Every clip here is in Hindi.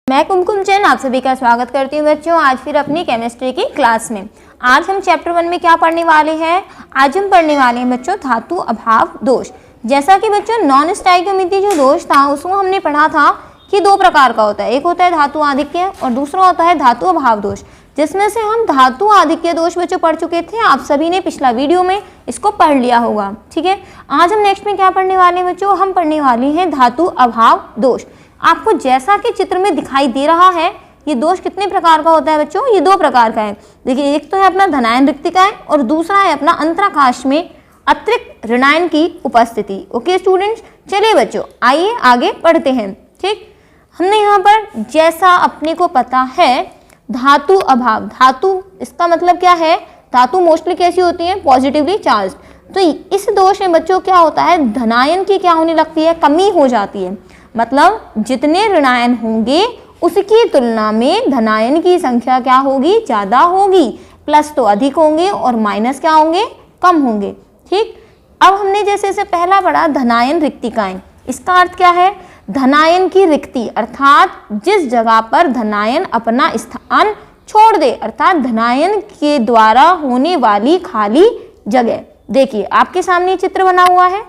मैं कुमकुम जैन आप सभी का स्वागत करती हूँ बच्चों। आज फिर अपनी केमिस्ट्री की क्लास में आज हम चैप्टर 1 में क्या पढ़ने वाले हैं। आज हम पढ़ने वाले हैं बच्चों धातु अभाव दोष। जैसा कि बच्चों नॉन स्टाइकियोमेट्री जो दोष था उसको हमने पढ़ा था कि दो प्रकार का होता है, एक होता है धातु आधिक्य और दूसरा होता है धातु अभाव दोष। जिसमें से हम धातु आधिक्य दोष बच्चों पढ़ चुके थे, आप सभी ने पिछला वीडियो में इसको पढ़ लिया होगा। ठीक है, आज हम नेक्स्ट में क्या पढ़ने वाले हैं बच्चों, हम पढ़ने वाले हैं धातु अभाव दोष। आपको जैसा कि चित्र में दिखाई दे रहा है ये दोष कितने प्रकार का होता है बच्चों, ये दो प्रकार का है। देखिए एक तो है अपना धनायन रिक्तिकाएं और दूसरा है अपना अंतराकाश में अतिरिक्त ऋणायन की उपस्थिति। ओके स्टूडेंट्स, चलिए बच्चों आइए आगे पढ़ते हैं। ठीक, हमने यहाँ पर जैसा अपने को पता है धातु अभाव, धातु इसका मतलब क्या है, धातु मोस्टली कैसी होती है, पॉजिटिवली चार्ज। तो इस दोष में बच्चों क्या होता है, धनायन की क्या होने लगती है, कमी हो जाती है। मतलब जितने ऋणायन होंगे उसकी तुलना में धनायन की संख्या क्या होगी, ज्यादा होगी। प्लस तो अधिक होंगे और माइनस क्या होंगे, कम होंगे। ठीक, अब हमने जैसे से पहला पढ़ा धनायन रिक्तिकाएं, इसका अर्थ क्या है, धनायन की रिक्ति अर्थात जिस जगह पर धनायन अपना स्थान छोड़ दे, अर्थात धनायन के द्वारा होने वाली खाली जगह। देखिए आपके सामने चित्र बना हुआ है,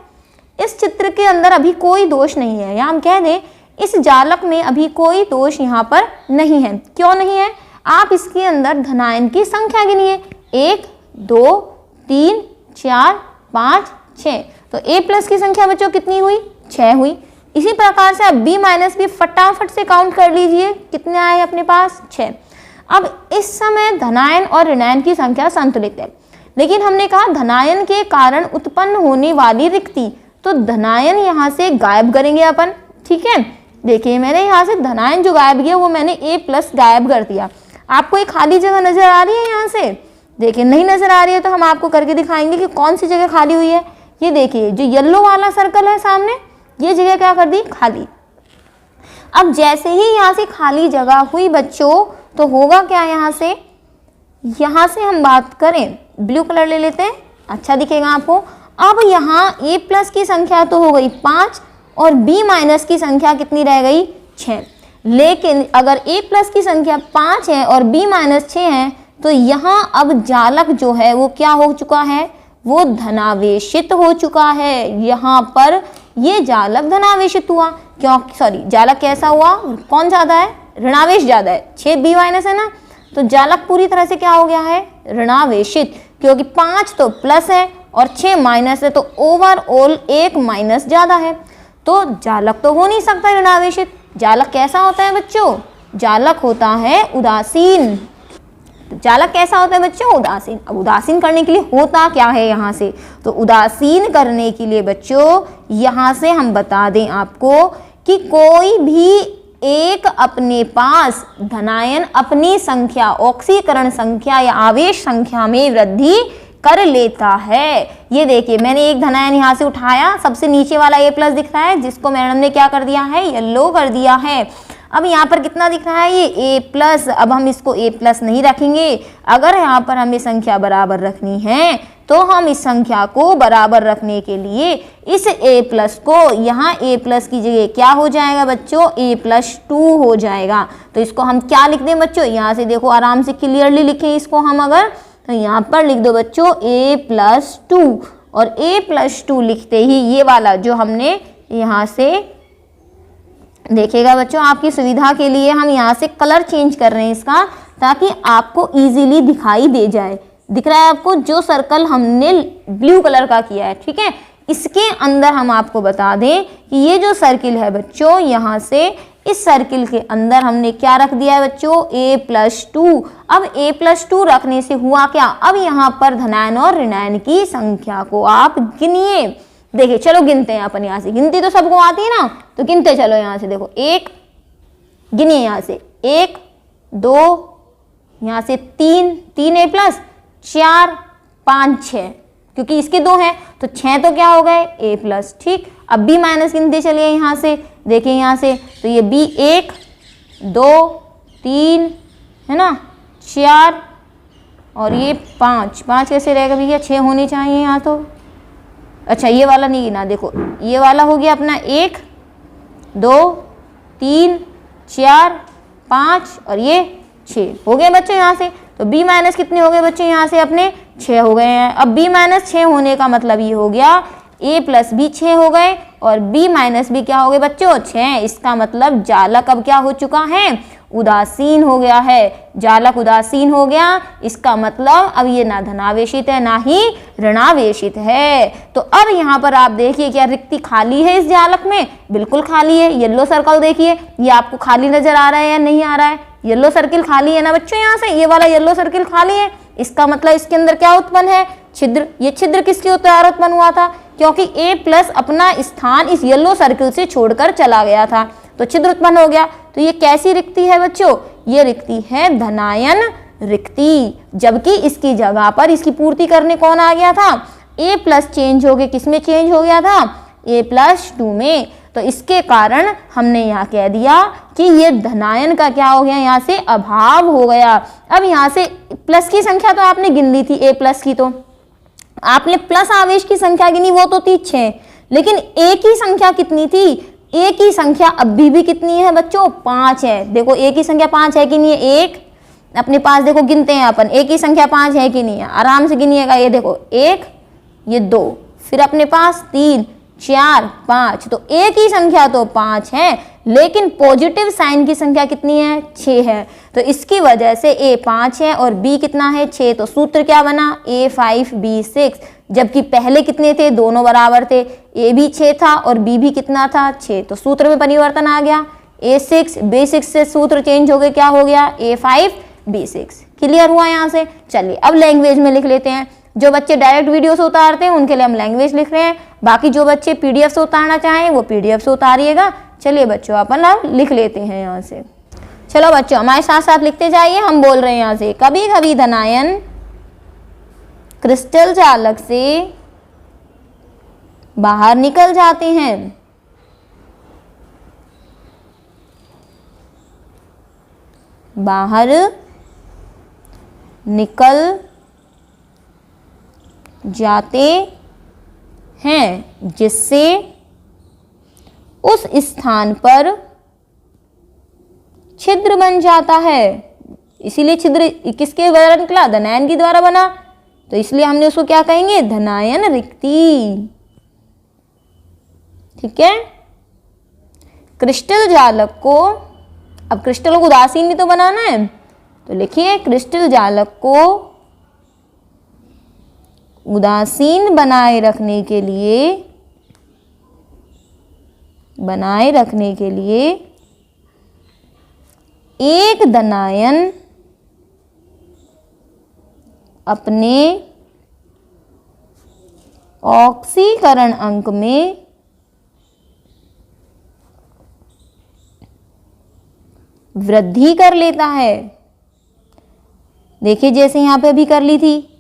इस चित्र के अंदर अभी कोई दोष नहीं है, या हम कह दें इस जालक में अभी कोई दोष यहाँ पर नहीं है। क्यों नहीं है, आप इसके अंदर धनायन की संख्या गिनिए, 1 2 3 4 5 6। तो A प्लस की संख्या बच्चों कितनी हुई, 6 हुई। इसी प्रकार से अब B माइनस भी फटाफट से काउंट कर लीजिए, कितने आए अपने पास, 6। अब इस समय धनायन और ऋणायन की संख्या संतुलित है, लेकिन हमने कहा धनायन के कारण उत्पन्न होने वाली रिक्ति, तो धनायन यहाँ से गायब करेंगे अपन। ठीक है, देखिए मैंने यहाँ से धनायन जो गायब किया वो मैंने A प्लस गायब कर दिया। आपको एक खाली जगह नजर आ रही है यहाँ से, देखिए नहीं नजर आ रही है तो हम आपको करके दिखाएंगे कि कौन सी जगह खाली हुई है। ये देखिए जो येलो वाला सर्कल है सामने, ये जगह क्या कर दी, खाली। अब जैसे ही यहाँ से खाली जगह हुई बच्चों तो होगा क्या, यहाँ से हम बात करें ब्लू कलर ले लेते हैं, अच्छा दिखेगा आपको। अब यहाँ A प्लस की संख्या तो हो गई 5 और B माइनस की संख्या कितनी रह गई, 6। लेकिन अगर A प्लस की संख्या 5 है और B माइनस 6 है तो यहाँ अब जालक जो है वो क्या हो चुका है, वो धनावेशित हो चुका है। यहाँ पर ये जालक धनावेशित हुआ, क्यों, सॉरी जालक कैसा हुआ, कौन ज्यादा है, ऋणावेश ज्यादा है, 6 B माइनस है ना, तो जालक पूरी तरह से क्या हो गया है, ऋणावेशित। क्योंकि 5 तो प्लस है और 6 माइनस है, तो ओवरऑल 1 माइनस ज्यादा है, तो जालक तो हो नहीं सकता ऋणावेशित। जालक कैसा होता है बच्चों, जालक होता है उदासीन। जालक कैसा होता है बच्चों, उदासीन। अब उदासीन करने के लिए होता क्या है यहाँ से, तो उदासीन करने के लिए बच्चों यहाँ से हम बता दें आपको कि कोई भी एक अपने पास धनायन अपनी संख्या, ऑक्सीकरण संख्या या आवेश संख्या में वृद्धि कर लेता है। ये देखिए मैंने एक धनायन यहाँ से उठाया, सबसे नीचे वाला A प्लस दिख रहा है जिसको मैडम ने क्या कर दिया है, येलो कर दिया है। अब यहाँ पर कितना दिख रहा है, ये A प्लस। अब हम इसको A प्लस नहीं रखेंगे, अगर यहाँ पर हमें संख्या बराबर रखनी है तो हम इस संख्या को बराबर रखने के लिए इस A प्लस को यहाँ A प्लस की जगह क्या हो जाएगा बच्चों, A प्लस 2 हो जाएगा। तो इसको हम क्या लिख दें बच्चों, यहाँ से देखो आराम से क्लियरली लिखें इसको हम, अगर तो यहाँ पर लिख दो बच्चों A प्लस 2, और A प्लस 2 लिखते ही ये वाला जो हमने यहाँ से देखेगा बच्चों, आपकी सुविधा के लिए हम यहाँ से कलर चेंज कर रहे हैं इसका, ताकि आपको इजीली दिखाई दे जाए। दिख रहा है आपको, जो सर्कल हमने ब्लू कलर का किया है, ठीक है, इसके अंदर हम आपको बता दें कि ये जो सर्किल है बच्चों, यहाँ से इस सर्किल के अंदर हमने क्या रख दिया है बच्चों, A प्लस 2। अब A प्लस 2 रखने से हुआ क्या, अब यहाँ पर धनायन और ऋणायन की संख्या को आप गिनिए। देखिए चलो गिनते हैं अपन, यहाँ से गिनती तो सबको आती है ना, तो गिनते चलो। यहाँ से देखो 1 गिनिए, यहाँ से 1 2, यहाँ से 3 A प्लस, 4 5 6, क्योंकि इसके 2 हैं तो 6 तो क्या हो गए, A प्लस। ठीक, अब B माइनस गिनते चलिए यहाँ से, देखिए यहाँ से तो ये B 1 2 3 है ना, 4 और ये 5 कैसे रहेगा भैया, 6 होने चाहिए यहाँ तो। अच्छा ये वाला नहीं गिना, देखो ये वाला हो गया अपना 1 2 3 4 5 और ये 6 हो गए बच्चों यहाँ से। तो b माइनस कितने हो गए बच्चों यहाँ से अपने 6 हो गए हैं। अब b माइनस 6 होने का मतलब ये हो गया a प्लस b 6 हो गए और b माइनस b क्या हो गए बच्चों 6। इसका मतलब जालक अब क्या हो चुका है, उदासीन हो गया है। जालक उदासीन हो गया, इसका मतलब अब ये ना धनावेशित है ना ही ऋणावेशित है। तो अब यहाँ पर आप देखिए क्या रिक्ति खाली है इस जालक में, बिल्कुल खाली है। येलो सर्कल देखिए, ये आपको खाली नजर आ रहा है या नहीं आ रहा है, येलो सर्किल खाली है ना बच्चों, यहाँ से ये वाला येलो सर्किल खाली है। इसका मतलब इसके अंदर क्या उत्पन्न है, छिद्र। ये छिद्र किसके द्वारा उत्पन्न हुआ था, क्योंकि a प्लस अपना स्थान इस येलो सर्किल से छोड़कर चला गया था तो छिद्र उत्पन्न हो गया। तो ये कैसी रिक्ति है बच्चों, ये रिक्ति है धनायन रिक्ति, जबकि इसकी जगह पर इसकी पूर्ति करने कौन आ गया था, a प्लस चेंज हो गया, किसमें चेंज हो गया था, a प्लस 2 में। तो इसके कारण हमने यहाँ कह दिया कि ये धनायन का क्या हो गया, यहाँ से अभाव हो गया। अब यहाँ से प्लस की संख्या तो आपने गिन ली थी, a प्लस की तो आपने प्लस आवेश की संख्या गिनी, वो तो थी 6, लेकिन a की संख्या कितनी थी, a की संख्या अभी भी कितनी है बच्चों 5 है। देखो a की संख्या 5 है कि नहीं है, एक अपने पास देखो गिनते हैं अपन, a की संख्या 5 है कि नहीं है, आराम से गिनिएगा। ये देखो 1, ये 2, फिर अपने पास 3, 4, 5, तो a की संख्या तो 5 है, लेकिन पॉजिटिव साइन की संख्या कितनी है, 6 है। तो इसकी वजह से a 5 है और b कितना है 6। तो सूत्र क्या बना, a 5 b 6, जबकि पहले कितने थे, दोनों बराबर थे, a भी 6 था और b भी कितना था 6। तो सूत्र में परिवर्तन आ गया, a 6 b 6 से सूत्र चेंज हो गए, क्या हो गया a 5 b 6। क्लियर हुआ यहाँ से। चलिए अब लैंग्वेज में लिख लेते हैं। जो बच्चे डायरेक्ट वीडियो से उतारते हैं उनके लिए हम लैंग्वेज लिख रहे हैं, बाकी जो बच्चे पीडीएफ से उतारना चाहें वो पीडीएफ से उतारिएगा। चलिए बच्चों अपन अब लिख लेते हैं यहाँ से। चलो बच्चों हमारे साथ साथ लिखते जाइए, हम बोल रहे हैं यहाँ से, कभी कभी धनायन क्रिस्टल जालक से बाहर निकल जाते हैं। बाहर निकल जाते हैं, जिससे उस स्थान पर छिद्र बन जाता है। इसीलिए छिद्र किसके द्वारा निकला, धनायन के द्वारा बना, तो इसलिए हमने उसको क्या कहेंगे, धनायन रिक्ति। ठीक है। क्रिस्टल जालक को, अब क्रिस्टल को उदासीन भी तो बनाना है, तो लिखिए क्रिस्टल जालक को उदासीन बनाए रखने के लिए एक धनायन अपने ऑक्सीकरण अंक में वृद्धि कर लेता है। देखिए जैसे यहाँ पे अभी कर ली थी,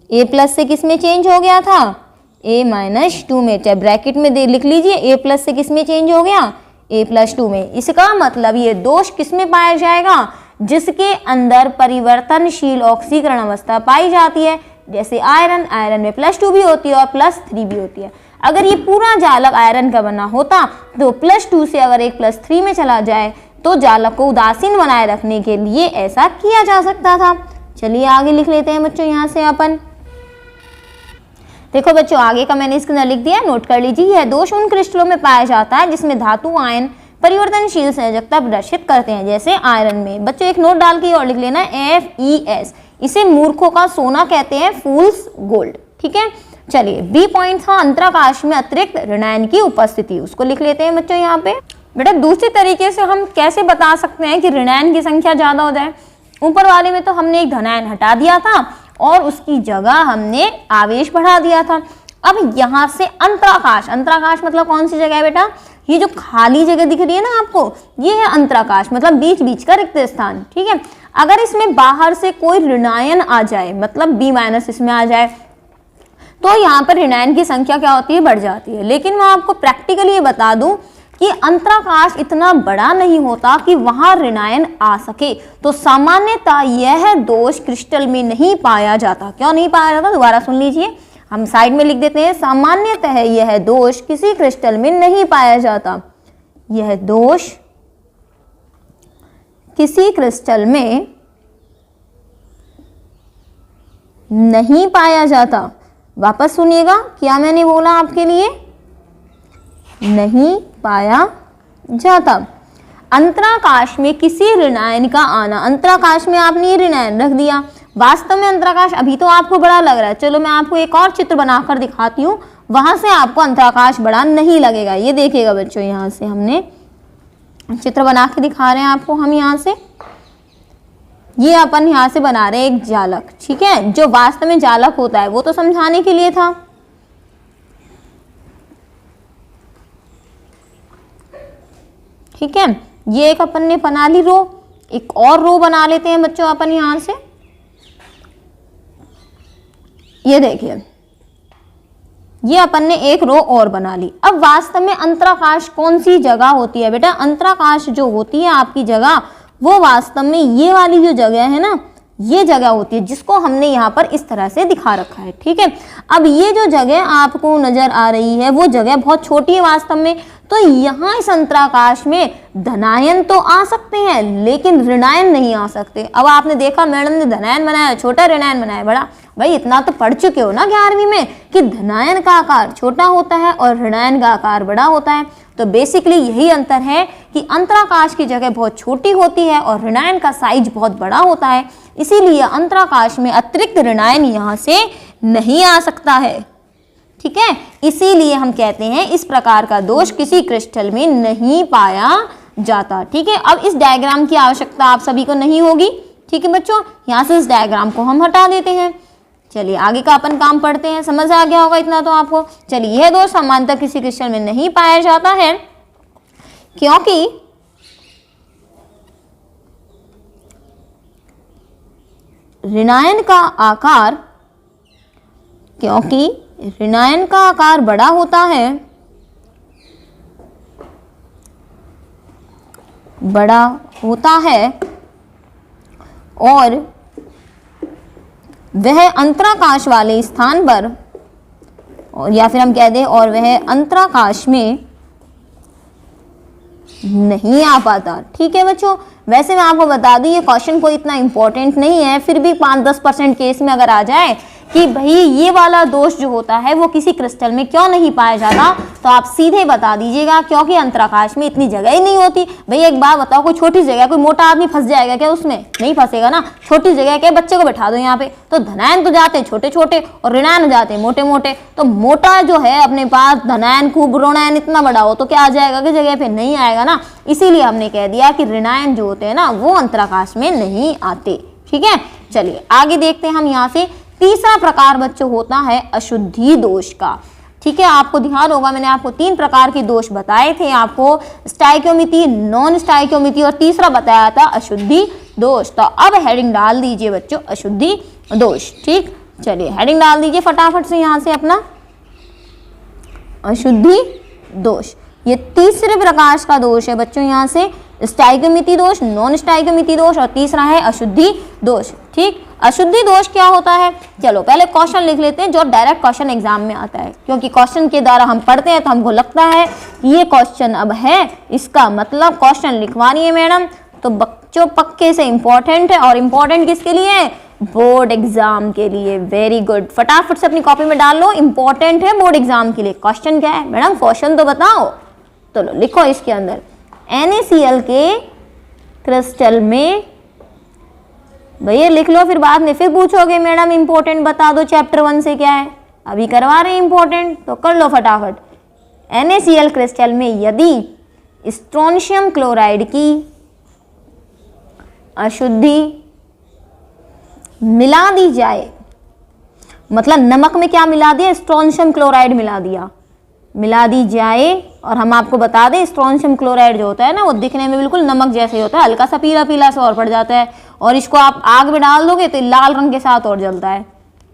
a प्लस से किस में चेंज हो गया था, a माइनस 2 में, चाहे ब्रैकेट में दे लिख लीजिए, a प्लस से किस में चेंज हो गया, a प्लस 2 में। इसका मतलब ये दोष किस में पाया जाएगा, जिसके अंदर परिवर्तनशील ऑक्सीकरण अवस्था पाई जाती है, जैसे आयरन, आयरन में +2 भी होती है और +3 भी होती है। अगर ये पूरा जालक आयरन का बना होता तो +2 से अगर एक +3 में चला जाए तो जालक को उदासीन बनाए रखने के लिए ऐसा किया जा सकता था। चलिए आगे लिख लेते हैं बच्चों यहाँ से अपन। देखो बच्चों आगे का मैंने इसके अंदर लिख दिया, नोट कर लीजिए। यह दोष उन क्रिस्टलों में पाया जाता है जिसमें धातु आयन परिवर्तनशील संयोजकता प्रदर्शित करते हैं, जैसे आयरन में। बच्चों एक नोट डाल के और लिख लेना FeS, इसे मूर्खों का सोना कहते हैं, फूल्स गोल्ड। ठीक है। चलिए बी पॉइंट था अंतराकाश में अतिरिक्त ऋणायन की उपस्थिति, उसको लिख लेते हैं बच्चों यहाँ पे। बेटा दूसरी तरीके से हम कैसे बता सकते हैं कि ऋणायन की संख्या ज्यादा हो जाए। ऊपर वाले में तो हमने एक धनायन हटा दिया था और उसकी जगह हमने आवेश बढ़ा दिया था। अब यहाँ से अंतराकाश, अंतराकाश मतलब कौन सी जगह है बेटा, ये जो खाली जगह दिख रही है ना आपको, ये है अंतराकाश, मतलब बीच बीच का रिक्त स्थान। ठीक है। अगर इसमें बाहर से कोई ऋणायन आ जाए, मतलब B- इसमें आ जाए, तो यहाँ पर ऋणायन की संख्या क्या होती है, बढ़ जाती है। लेकिन मैं आपको प्रैक्टिकली ये बता दूं कि अंतराकाश इतना बड़ा नहीं होता कि वहां ऋणायन आ सके, तो सामान्यतः यह दोष क्रिस्टल में नहीं पाया जाता। क्यों नहीं पाया जाता, दोबारा सुन लीजिए, हम साइड में लिख देते हैं, सामान्यतः यह दोष किसी क्रिस्टल में नहीं पाया जाता। यह दोष किसी क्रिस्टल में नहीं पाया जाता। वापस सुनिएगा, क्या मैंने बोला आपके लिए, नहीं पाया जाता। अंतराकाश में किसी ऋणायन का आना, अंतराकाश में आपने ये ऋणायन रख दिया। वास्तव में अंतराकाश अभी तो आपको बड़ा लग रहा है, चलो मैं आपको एक और चित्र बनाकर दिखाती हूँ, वहां से आपको अंतराकाश बड़ा नहीं लगेगा। ये देखिएगा बच्चों, यहाँ से हमने चित्र बना के दिखा रहे हैं आपको हम यहाँ से। ये अपन यहाँ से बना रहे हैं एक जालक, ठीक है। जो वास्तव में जालक होता है वो तो समझाने के लिए था। ठीक है, ये एक अपन ने बना ली रो, एक और रो बना लेते हैं बच्चों अपन यहाँ से। ये देखिए, ये अपन ने एक रो और बना ली। अब वास्तव में अंतराकाश कौन सी जगह होती है बेटा? अंतराकाश जो होती है आपकी जगह, वो वास्तव में ये वाली जो जगह है ना, ये जगह होती है जिसको हमने यहाँ पर इस तरह से दिखा रखा है। ठीक है, अब ये जो जगह आपको नजर आ रही है वो जगह बहुत छोटी है वास्तव में। तो यहाँ इस अंतराकाश में धनायन तो आ सकते हैं लेकिन ऋणायन नहीं आ सकते। अब आपने देखा मैडम ने धनायन बनाया छोटा, ऋणायन बनाया बड़ा। भाई इतना तो पढ़ चुके हो ना 11वीं में कि धनायन का आकार छोटा होता है और ऋणायन का आकार बड़ा होता है। तो बेसिकली यही अंतर है कि अंतराकाश की जगह बहुत छोटी होती है और ऋणायन का साइज बहुत बड़ा होता है, इसीलिए अंतराकाश में अतिरिक्त ऋणायन यहाँ से नहीं आ सकता है। ठीक है, इसीलिए हम कहते हैं इस प्रकार का दोष किसी क्रिस्टल में नहीं पाया जाता। ठीक है, अब इस डायग्राम की आवश्यकता आप सभी को नहीं होगी। ठीक है बच्चों, यहाँ से इस डायग्राम को हम हटा देते हैं। चलिए आगे का अपन काम पढ़ते हैं, समझ आ गया होगा इतना तो आपको। चलिए, यह दोष सामान्यतः किसी क्रिस्टल में नहीं पाया जाता है क्योंकि ऋणायन का आकार बड़ा होता है, और वह अंतराकाश वाले स्थान पर, और या फिर हम कह दें और वह अंतराकाश में नहीं आ पाता। ठीक है बच्चों, वैसे मैं आपको बता दूं ये क्वेश्चन कोई इतना इंपॉर्टेंट नहीं है, फिर भी 5-10% केस में अगर आ जाए कि भाई ये वाला दोष जो होता है वो किसी क्रिस्टल में क्यों नहीं पाया जाता, तो आप सीधे बता दीजिएगा क्योंकि अंतराकाश में इतनी जगह ही नहीं होती। भाई एक बात बताओ, कोई छोटी जगह, कोई मोटा आदमी फंस जाएगा क्या उसमें? नहीं फंसेगा ना। छोटी जगह के बच्चे को बैठा दो यहाँ पे, तो धनायन तो जाते हैं छोटे छोटे और ऋणायन जाते हैं मोटे मोटे। तो मोटा जो है अपने पास धनायन खूब, ऋणायन इतना बड़ा हो तो क्या आ जाएगा कि जगह पे? नहीं आएगा ना। इसीलिए हमने कह दिया कि ऋणायन जो होते हैं ना वो अंतराकाश में नहीं आते। ठीक है, चलिए आगे देखते हैं हम यहाँ से। तीसरा प्रकार बच्चों होता है अशुद्धि दोष का। ठीक है, आपको ध्यान होगा मैंने आपको 3 प्रकार के दोष बताए थे, आपको स्टाइक्योमिति, नॉन स्टाइक्योमिति और तीसरा बताया था अशुद्धि दोष। तो अब हेडिंग डाल दीजिए बच्चों अशुद्धि दोष। ठीक, चलिए हेडिंग डाल दीजिए फटाफट से यहाँ से अपना, अशुद्धि दोष। ये तीसरे प्रकार का दोष है बच्चों, यहाँ से स्टाइक्योमिति दोष, नॉन स्टाइक्योमिति दोष और तीसरा है अशुद्धि दोष। ठीक, अशुद्धि दोष क्या होता है? चलो पहले क्वेश्चन लिख लेते हैं जो डायरेक्ट क्वेश्चन एग्जाम में आता है, क्योंकि क्वेश्चन के द्वारा हम पढ़ते हैं तो हमको लगता है ये क्वेश्चन अब है, इसका मतलब क्वेश्चन लिखवानी है मैडम। तो बच्चों पक्के से इंपॉर्टेंट है, और इम्पोर्टेंट किसके लिए? बोर्ड एग्जाम के लिए। वेरी गुड, फटाफट से अपनी कॉपी में डाल लो, इंपॉर्टेंट है बोर्ड एग्जाम के लिए। क्वेश्चन क्या है मैडम? क्वेश्चन तो बताओ। चलो लिखो इसके अंदर, NaCl के क्रिस्टल में, भैया लिख लो, फिर बाद में फिर पूछोगे मैडम इंपॉर्टेंट बता दो चैप्टर 1 से क्या है। अभी करवा रहे हैं इंपॉर्टेंट तो कर लो फटाफट। NaCl क्रिस्टल में यदि स्ट्रोंशियम क्लोराइड की अशुद्धि मिला दी जाए, मतलब नमक में क्या मिला दिया? स्ट्रोंशियम क्लोराइड मिला दी जाए। और हम आपको बता दें स्ट्रोंशियम क्लोराइड जो होता है ना वो दिखने में बिल्कुल नमक जैसे ही होता है, हल्का सा पीला पीला सा और पड़ जाता है, और इसको आप आग में डाल दोगे तो लाल रंग के साथ और जलता है।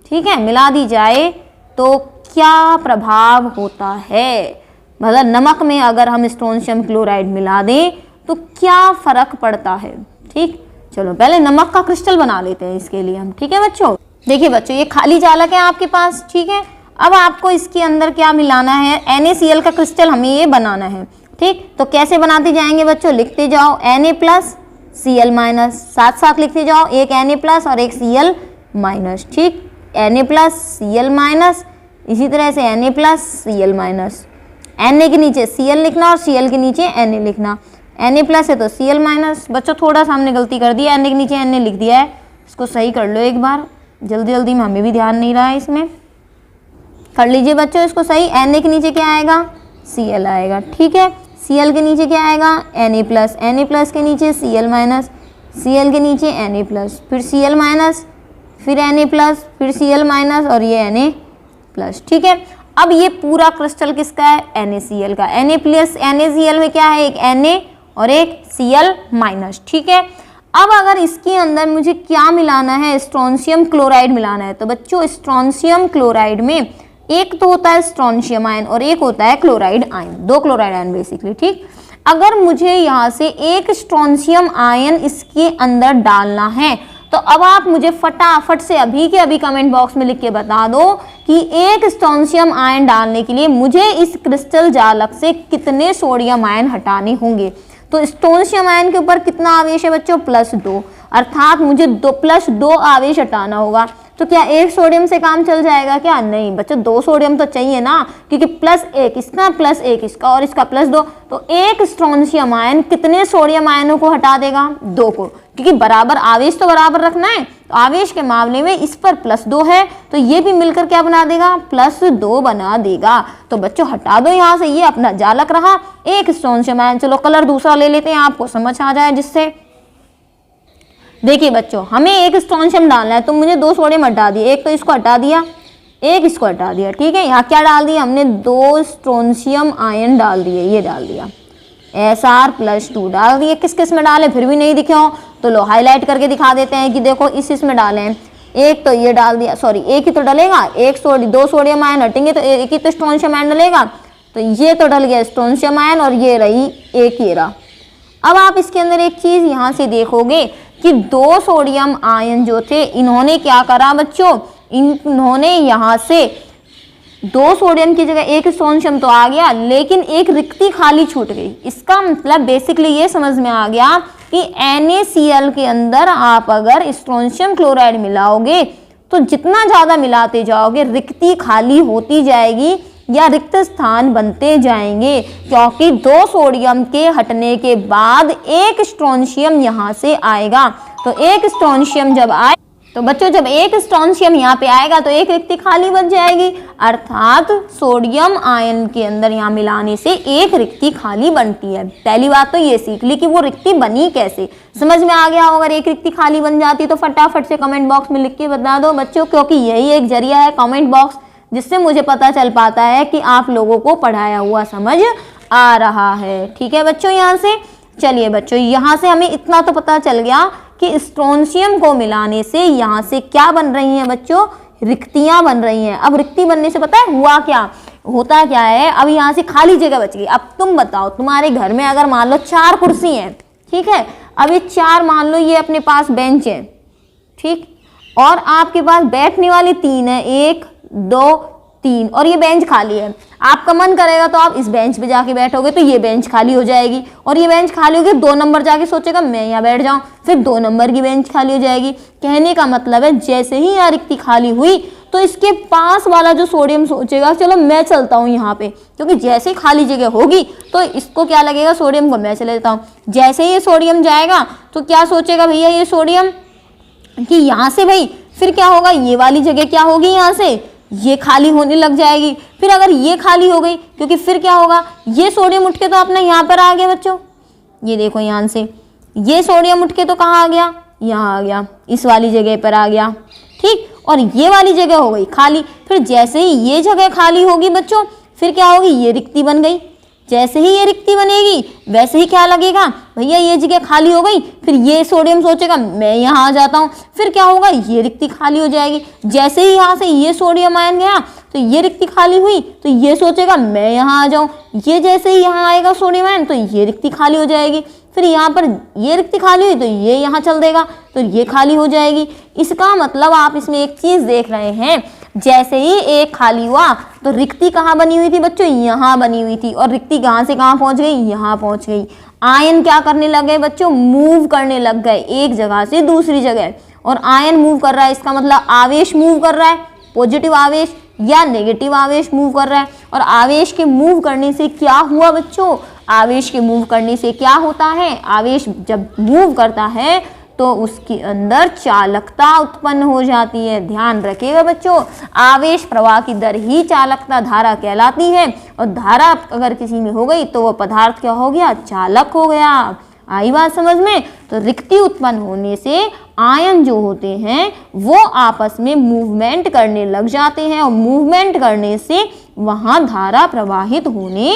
ठीक है, मिला दी जाए तो क्या प्रभाव होता है? मतलब नमक में अगर हम स्ट्रोंशियम क्लोराइड मिला दें तो क्या फर्क पड़ता है? ठीक, चलो पहले नमक का क्रिस्टल बना लेते हैं इसके लिए हम। ठीक है बच्चों, देखिए बच्चों ये खाली जालक है आपके पास। ठीक है, अब आपको इसके अंदर क्या मिलाना है? NaCl का क्रिस्टल हमें ये बनाना है। ठीक, तो कैसे बनाते जाएंगे बच्चों? लिखते जाओ Na+ Cl माइनस, साथ साथ लिखते जाओ, एक Na प्लस और एक Cl माइनस, ठीक, Na प्लस Cl माइनस, इसी तरह से Na plus Cl minus, Na के नीचे Cl लिखना और Cl के नीचे Na लिखना, Na प्लस है तो Cl माइनस। बच्चों थोड़ा सा हमने गलती कर दी, Na के नीचे Na लिख दिया है, इसको सही कर लो एक बार, जल्दी जल्दी में हमें भी ध्यान नहीं रहा है, इसमें कर लीजिए बच्चों इसको सही। Na के नीचे क्या आएगा, Cl आएगा, ठीक है, Cl के नीचे क्या आएगा, Na प्लस के नीचे Cl माइनस, Cl के नीचे Na प्लस, फिर Cl माइनस, फिर Na प्लस, फिर Cl माइनस और ये Na प्लस, ठीक है। अब ये पूरा क्रिस्टल किसका है, NaCl का। Na प्लस NaCl में क्या है, एक Na और एक Cl माइनस, ठीक है। अब अगर इसके अंदर मुझे क्या मिलाना है, स्ट्रोंशियम क्लोराइड मिलाना है, तो बच्चों स्ट्रोंशियम क्लोराइड में एक तो होता है स्ट्रोंशियम आयन और एक होता है क्लोराइड आयन, दो क्लोराइड आयन बेसिकली, ठीक। अगर मुझे यहाँ से एक स्ट्रोंशियम आयन इसके अंदर डालना है, तो अब आप मुझे फटाफट से अभी के अभी कमेंट बॉक्स में लिख के बता दो कि एक स्ट्रोंशियम आयन डालने के लिए मुझे इस क्रिस्टल जालक से कितने सोडियम आयन हटाने होंगे। तो स्ट्रोंशियम आयन के ऊपर कितना आवेश है बच्चों, +2, अर्थात मुझे +2 आवेश हटाना होगा। तो क्या एक सोडियम से काम चल जाएगा क्या, नहीं बच्चों, 2 सोडियम तो चाहिए ना, क्योंकि +1 इसका, +1 इसका और इसका +2, तो एक स्ट्रोंशियम आयन कितने सोडियम आयनों को हटा देगा, 2 को, क्योंकि बराबर आवेश तो बराबर रखना है। तो आवेश के मामले में इस पर +2 है, तो ये भी मिलकर क्या बना देगा, +2 बना देगा। तो बच्चों हटा दो यहाँ से, ये अपना जालक रहा एक स्ट्रोंशियम आयन। चलो कलर दूसरा ले लेते हैं, आपको समझ आ जाए जिससे। देखिए बच्चों, हमें एक स्ट्रोंशियम डालना है, तो मुझे 2 सोडियम हटा दिए, एक तो इसको हटा दिया, एक इसको हटा दिया, ठीक है। यहाँ क्या डाल दिया हमने, 2 स्ट्रोंशियम आयन डाल दिए, ये डाल दिया, Sr+2 डाल दिए। किस किस में डालें, फिर भी नहीं दिखे हो तो लो हाईलाइट करके दिखा देते हैं कि देखो इस में डाले हैं। एक तो ये डाल दिया, सॉरी एक ही तो डलेगा, 2 सोडियम आयन हटेंगे तो एक ही तो स्ट्रोंशियम आयन डलेगा, तो ये तो डल गया स्ट्रोंशियम आयन और ये रही एक ये रहा। अब आप इसके अंदर एक चीज यहाँ से देखोगे कि 2 सोडियम आयन जो थे, इन्होंने क्या करा बच्चों, इन्होंने यहाँ से 2 सोडियम की जगह एक स्ट्रोंशियम तो आ गया, लेकिन एक रिक्ति खाली छूट गई। इसका मतलब बेसिकली ये समझ में आ गया कि NaCl के अंदर आप अगर स्ट्रोंशियम क्लोराइड मिलाओगे तो जितना ज़्यादा मिलाते जाओगे रिक्ति खाली होती जाएगी या रिक्त स्थान बनते जाएंगे, क्योंकि 2 सोडियम के हटने के बाद एक स्ट्रोंशियम यहाँ से आएगा। तो एक स्ट्रोंशियम जब आए, तो बच्चों जब एक स्ट्रोंशियम यहाँ पे आएगा तो एक रिक्ति खाली बच जाएगी, अर्थात सोडियम आयन के अंदर यहाँ मिलाने से एक रिक्ति खाली बनती है। पहली बात तो ये सीख ली कि वो रिक्ति बनी कैसे, समझ में आ गया। अगर एक रिक्ति खाली बन जाती तो फटाफट से कमेंट बॉक्स में लिख के बता दो बच्चों, क्योंकि यही एक जरिया है कमेंट बॉक्स, जिससे मुझे पता चल पाता है कि आप लोगों को पढ़ाया हुआ समझ आ रहा है। ठीक है बच्चों, यहाँ से चलिए बच्चों, यहाँ से हमें इतना तो पता चल गया कि स्ट्रोंशियम को मिलाने से यहाँ से क्या बन रही हैं बच्चों, रिक्तियां बन रही हैं। अब रिक्ति बनने से पता है हुआ क्या, होता क्या है, अब यहाँ से खाली जगह बच गई। अब तुम बताओ, तुम्हारे घर में अगर मान लो 4 कुर्सी हैं, ठीक है, अब ये 4 मान लो ये अपने पास बेंच है, ठीक, और आपके पास बैठने वाली 3 है, 1 2 3, और ये बेंच खाली है। आपका मन करेगा तो आप इस बेंच पे जाके बैठोगे तो ये बेंच खाली हो जाएगी, और ये बेंच खाली होगी, 2 नंबर जाके सोचेगा मैं यहाँ बैठ जाऊं, फिर 2 नंबर की बेंच खाली हो जाएगी। कहने का मतलब है जैसे ही यहाँ रिक्ति खाली हुई तो इसके पास वाला जो सोडियम सोचेगा चलो मैं चलता हूँ यहाँ पे, क्योंकि जैसे ही खाली जगह होगी तो इसको क्या लगेगा, सोडियम को मैं चले जाता हूँ। जैसे ही ये सोडियम जाएगा तो क्या सोचेगा भैया ये सोडियम कि यहाँ से भाई फिर क्या होगा, ये वाली जगह क्या होगी, यहाँ से ये खाली होने लग जाएगी। फिर अगर ये खाली हो गई, क्योंकि फिर क्या होगा, ये सोडियम उठ के तो अपने यहाँ पर आ गया बच्चों, ये देखो यहाँ से ये सोडियम उठ के तो कहाँ आ गया, यहाँ आ गया, इस वाली जगह पर आ गया, ठीक, और ये वाली जगह हो गई खाली। फिर जैसे ही ये जगह खाली होगी बच्चों, फिर क्या होगी, ये रिक्ति बन गई। जैसे ही ये रिक्ति बनेगी वैसे ही क्या लगेगा, भैया ये जगह खाली हो गई, फिर ये सोडियम सोचेगा मैं यहाँ आ जाता हूँ, फिर क्या होगा, ये रिक्ति खाली हो जाएगी। जैसे ही यहाँ से ये सोडियम आयन गया तो ये रिक्ति खाली हुई, तो ये सोचेगा मैं यहाँ आ जाऊँ, ये जैसे ही यहाँ आएगा सोडियम आयन तो ये रिक्ति खाली हो जाएगी। फिर यहाँ पर ये रिक्ति खाली हुई तो ये यहाँ चल देगा, तो ये खाली हो जाएगी। इसका मतलब आप इसमें एक चीज़ देख रहे हैं, जैसे ही एक खाली हुआ तो रिक्ति कहाँ बनी हुई थी बच्चों, यहाँ बनी हुई थी, और रिक्ति कहाँ से कहाँ पहुँच गई, यहाँ पहुँच गई। आयन क्या करने लग गए बच्चों, मूव करने लग गए एक जगह से दूसरी जगह। और आयन मूव कर रहा है, इसका मतलब आवेश मूव कर रहा है, पॉजिटिव आवेश या नेगेटिव आवेश मूव कर रहा है। और आवेश के मूव करने से क्या हुआ बच्चों, आवेश के मूव करने से क्या होता है, आवेश जब मूव करता है तो उसके अंदर चालकता उत्पन्न हो जाती है। ध्यान रखिएगा बच्चों, आवेश प्रवाह की दर ही चालकता धारा कहलाती है। और धारा अगर किसी में हो गई तो वो पदार्थ क्या हो गया, चालक हो गया। आई बात समझ में। तो रिक्ति उत्पन्न होने से आयन जो होते हैं वो आपस में मूवमेंट करने लग जाते हैं, और मूवमेंट करने से वहाँ धारा प्रवाहित होने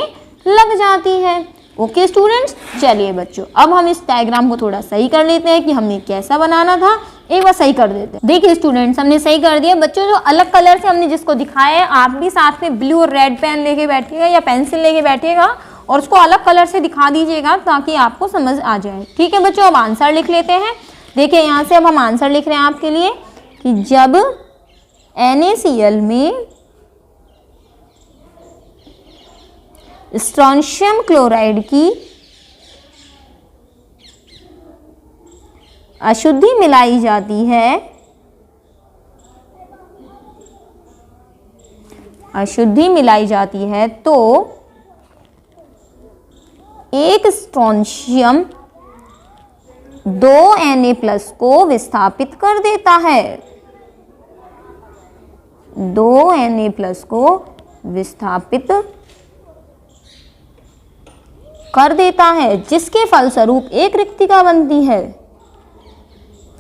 लग जाती है। ओके स्टूडेंट्स, चलिए बच्चों अब हम इस डायग्राम को थोड़ा सही कर लेते हैं कि हमने कैसा बनाना था, एक बार सही कर देते हैं। देखिए स्टूडेंट्स, हमने सही कर दिया। बच्चों जो अलग कलर से हमने जिसको दिखाया है, आप भी साथ में ब्लू और रेड पेन लेके बैठिएगा या पेंसिल लेके बैठिएगा और उसको अलग कलर से दिखा दीजिएगा ताकि आपको समझ आ जाए। ठीक है बच्चों, अब आंसर लिख लेते हैं। देखिए यहाँ से अब हम आंसर लिख रहे हैं आपके लिए कि जब NaCl में स्ट्रोंशियम क्लोराइड की अशुद्धि मिलाई जाती है, अशुद्धि मिलाई जाती है तो एक स्ट्रोंशियम 2 Na+ को विस्थापित कर देता है, 2 Na+ को विस्थापित कर देता है, जिसके फलस्वरूप एक रिक्तिका बनती है।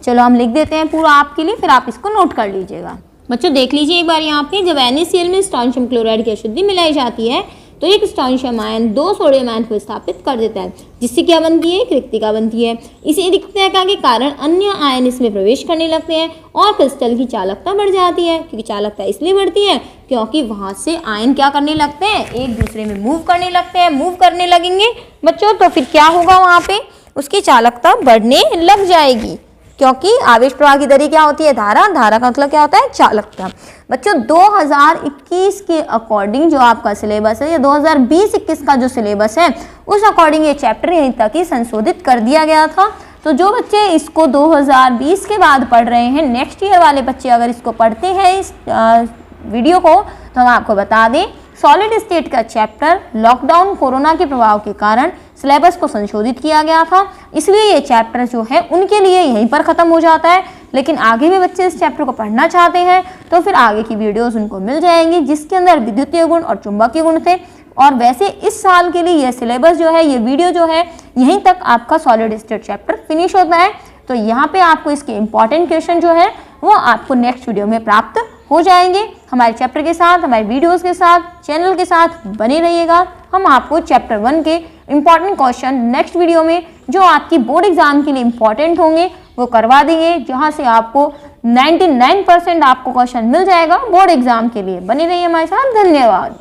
चलो हम लिख देते हैं पूरा आपके लिए, फिर आप इसको नोट कर लीजिएगा। बच्चों देख लीजिए एक बार यहाँ पे, जब NaCl में स्ट्रोंशियम क्लोराइड की अशुद्धि मिलाई जाती है तो एक स्ट्रोंशियम आयन 2 सोडियम आयन को स्थापित कर देता है, जिससे क्या बनती है, एक रिक्तिका बनती है। इसी रिक्तिका के कारण अन्य आयन इसमें प्रवेश करने लगते हैं और क्रिस्टल की चालकता बढ़ जाती है। क्योंकि चालकता इसलिए बढ़ती है क्योंकि वहां से आयन क्या करने लगते हैं, एक दूसरे में मूव करने लगते हैं। मूव करने लगेंगे बच्चों तो फिर क्या होगा, वहां पे उसकी चालकता बढ़ने लग जाएगी, क्योंकि आवेश प्रवाह की दर क्या होती है, धारा। धारा का मतलब क्या होता है, चालकता। बच्चों 2021 के अकॉर्डिंग जो आपका सिलेबस है, या 2020-21 का जो सिलेबस है उस अकॉर्डिंग ये चैप्टर यहीं तक ही संशोधित कर दिया गया था। तो जो बच्चे इसको 2020 के बाद पढ़ रहे हैं, नेक्स्ट ईयर वाले बच्चे अगर इसको पढ़ते हैं इस वीडियो को, तो हम आपको बता दें सॉलिड स्टेट का चैप्टर लॉकडाउन कोरोना के प्रभाव के कारण सिलेबस को संशोधित किया गया था, इसलिए ये चैप्टर जो है उनके लिए यहीं पर ख़त्म हो जाता है। लेकिन आगे भी बच्चे इस चैप्टर को पढ़ना चाहते हैं तो फिर आगे की वीडियोस उनको मिल जाएंगी, जिसके अंदर विद्युतीय गुण और चुंबकीय गुण थे। और वैसे इस साल के लिए यह सिलेबस जो है, ये वीडियो जो है, यहीं तक आपका सॉलिड स्टेट चैप्टर फिनिश होता है। तो यहाँ पे आपको इसके इंपॉर्टेंट क्वेश्चन जो है वो आपको नेक्स्ट वीडियो में प्राप्त हो जाएंगे। हमारे चैप्टर के साथ, हमारे वीडियोस के साथ, चैनल के साथ बने रहिएगा। हम आपको चैप्टर 1 के इंपॉर्टेंट क्वेश्चन नेक्स्ट वीडियो में, जो आपकी बोर्ड एग्जाम के लिए इंपॉर्टेंट होंगे, वो करवा देंगे, जहां से आपको 99% आपको क्वेश्चन मिल जाएगा बोर्ड एग्जाम के लिए। बने रहिए हमारे साथ। धन्यवाद।